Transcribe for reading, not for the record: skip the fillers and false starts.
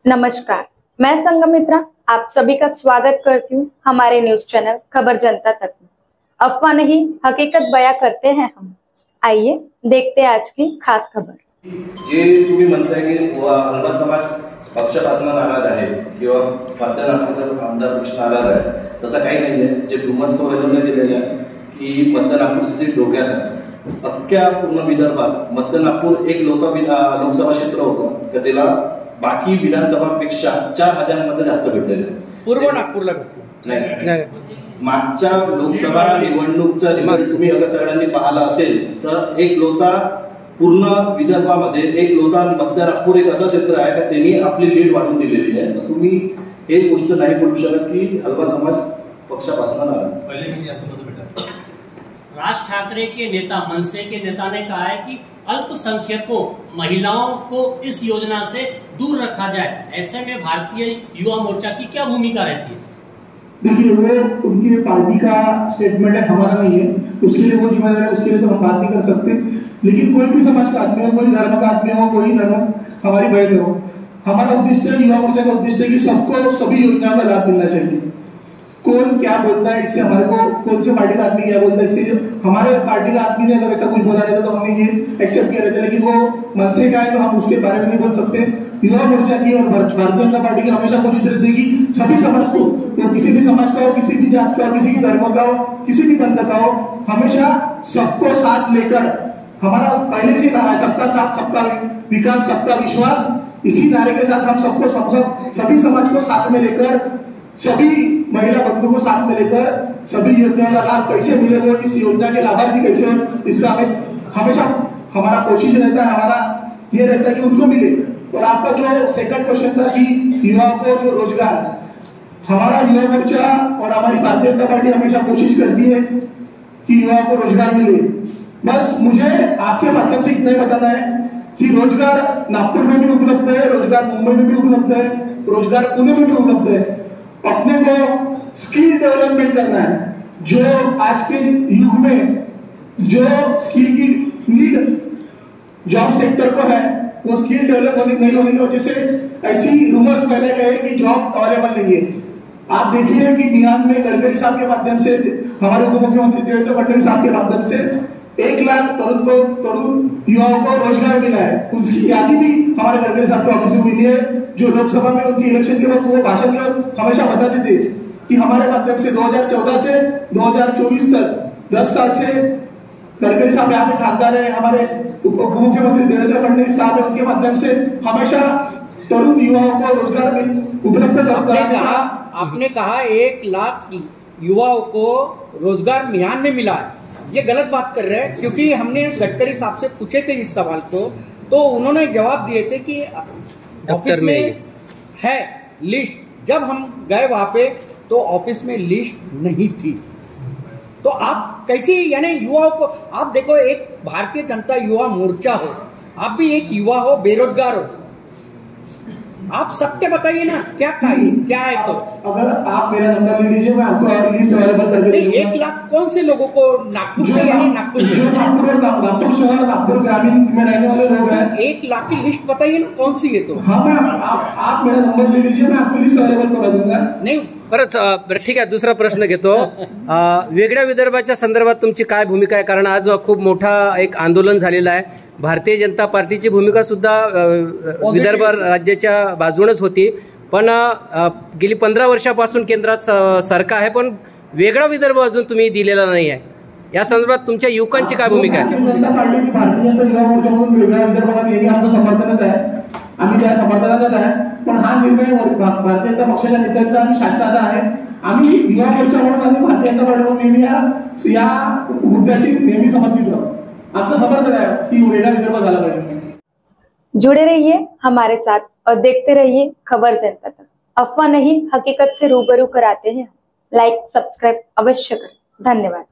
नमस्कार, मैं संगमित्रा आप सभी का स्वागत करती हूँ हमारे न्यूज चैनल खबर जनता तक में। अफवाह नहीं हकीकत बयां करते हैं हम। आइए देखते हैं आज की खास खबर। जे तुम्ही म्हणताय की हलवा समाज पक्षापासून नाराज आहे किंवा मध्य नागपूर आमदार पक्ष नाराज आहे, तसं काही नाहीये। जे डुमस वैधवने दिलेलं आहे की मध्य नागपूरची डोक्यात आहे। अख्ख्या पूर्ण विदर्भात मध्य नागपूर एक लोकसभा क्षेत्र होतं तर त्याला बाकी विधानसभापेक्षा 4000 मध्ये जास्त भेटलेले आहे। पूर्व नागपूरला नाही, मागच्या लोकसभा निवडणूकचा रिझल्ट तुम्ही अगर सगळ्यांनी पाहिला असेल तर एक लोता पूर्ण विदर्भामध्ये एक लोता मध्य नागपूर एक असं क्षेत्र आहे का त्यांनी आपली लीड वाढवून दिलेली आहे। तर तुम्ही हे गोष्ट नाही बोलू शकत की हलवा समाज पक्षापासून नाराज पहले भी जास्त मत भेटा। राज ठाकरे के नेता मनसे के नेता ने कहा है कि अल्पसंख्यकों महिलाओं को इस योजना से दूर रखा जाए। ऐसे में भारतीय युवा मोर्चा की क्या भूमिका रहती है? देखिए, वो उनकी पार्टी का स्टेटमेंट है, हमारा नहीं है। उसके लिए वो जिम्मेदार है, उसके लिए तो हम बात नहीं कर सकते। लेकिन कोई भी समाज का आदमी हो, कोई धर्म का आदमी हो, कोई धर्म हमारी बहन हो, हमारा उद्देश्य है, युवा मोर्चा का उद्देश्य है कि सबको सभी योजनाओं का लाभ मिलना चाहिए। कौन क्या बोलता है इससे हमारे को, कौन से पार्टी का आदमी क्या बोलता है इससे हमारे पार्टी का आदमी ने अगर ऐसा कुछ बोला रहता तो हमने ये एक्सेप्ट किया रहता। लेकिन वो मन से क्या है तो हम उसके बारे में नहीं बोल सकते। युवा मोर्चा की और भारतीय जनता पार्टी की हमेशा कोशिश रहती है कि सभी समाज को, तो किसी भी समाज का हो, किसी भी जात का हो, किसी भी धर्म का हो, किसी भी पंथ का हो, हमेशा सबको साथ लेकर, हमारा पहले से नारा है सबका साथ सबका विकास सबका विश्वास। इसी नारे के साथ हम सबको सभी समाज को साथ में लेकर, सभी महिला बंधु को साथ में लेकर सभी योजनाओं का लाभ कैसे मिले, वो इस योजना के लाभार्थी कैसे हो, इसका हमें हमेशा हमारा कोशिश रहता है, हमारा ये रहता है कि उनको मिले। और आपका जो सेकंड क्वेश्चन था कि युवाओं को जो रोजगार, हमारा युवा मोर्चा और हमारी भारतीय जनता पार्टी हमेशा कोशिश करती है कि युवाओं को रोजगार मिले। बस मुझे आपके माध्यम से इतना ही बताना है कि रोजगार नागपुर में भी उपलब्ध है, रोजगार मुंबई में भी उपलब्ध है, रोजगार पुणे में भी उपलब्ध है। अपने को स्किल डेवलपमेंट करना है। जो आज के युग में जो स्किल की नीड जॉब सेक्टर को है, वो स्किल डेवलप नहीं होने की वजह से ऐसी रूमर्स फैले गए कि जॉब अवेलेबल नहीं है। आप देखिए कि बिहार में गडकरी साहब के माध्यम से, हमारे उप मुख्यमंत्री देवेंद्र फडणवीस साहब के माध्यम से 1 लाख तरुण युवाओं को रोजगार मिला है। उसकी यादी भी हमारे गडकरी साहब के ऑफिस में मिली है। जो लोकसभा में उनकी इलेक्शन के वक्त वो भाषण में हमेशा बताते थे कि हमारे माध्यम से 2014 से 2024 तक 10 साल से गडकरी साहब यहाँ पे खासदार है, हमारे उप मुख्यमंत्री देवेंद्र फडणवीस साहब है, उनके माध्यम से हमेशा तरुण युवाओं को रोजगार उपलब्ध कराया। आपने कहा 1 लाख युवाओं को रोजगार बिहार में मिला है, ये गलत बात कर रहे हैं। क्योंकि हमने गडकरी साहब से पूछे थे इस सवाल को, तो उन्होंने जवाब दिए थे कि ऑफिस में है लिस्ट। जब हम गए वहां पे तो ऑफिस में लिस्ट नहीं थी। तो आप कैसे, यानी युवाओं को आप देखो, एक भारतीय जनता युवा मोर्चा हो, आप भी एक युवा हो, बेरोजगार हो, आप सत्य बताइए ना, क्या है तो। अगर आप मेरा नंबर ले लीजिए, मैं आपको लिस्ट अवेलेबल करके दूंगा। 1 लाख कौन से लोगों को नागपुर से, यानी नागपुर शहर, नागपुर ग्रामीण में रहने वाले लोग हैं। 1 लाख की लिस्ट बताइए ना, कौन सी है तो। हाँ, मैं आप मेरा नंबर ले लीजिए, मैं आपको लिस्ट अवेलेबल करा दूंगा। नाही बरं ठीक आहे, दुसरा प्रश्न घेतो। वेगळ्या विदर्भाच्या संदर्भात तुमची काय भूमिका आहे? कारण आज खूप मोठा एक आंदोलन झालेलं आहे। भारतीय जनता पार्टीची भूमिका सुद्धा विदर्भ राज्याच्या बाजूनच होती, पण गेली 15 वर्षापासून केंद्रात सरकार आहे, पण वेगळा विदर्भ अजून तुम्ही दिलेला नाही आहे। या संदर्भात तुमच्या युवकांची काय भूमिका आहे? भारतीय जनता पार्टी, भारतीय जनता युवा मोर्चा म्हणून वेगळ्या विदर्भाला नेहमी आमचं समर्थनच आहे, आम्ही त्या समर्थनातच आहे। पण हा निर्णय भारतीय जनता पक्षाच्या नेत्यांचा आणि शासनाचा आहे। आम्ही युवा मोर्चा म्हणून आणि भारतीय जनता पार्टी म्हणून नेहमी या मुद्द्याशी नेहमी समर्थित राहू। आपका समर्थन है कि वेगळा विदर्भ झाला पाहिजे। जुड़े रहिए हमारे साथ और देखते रहिए खबर जनता तक। अफवाह नहीं हकीकत से रूबरू कराते हैं। लाइक सब्सक्राइब अवश्य करें। धन्यवाद।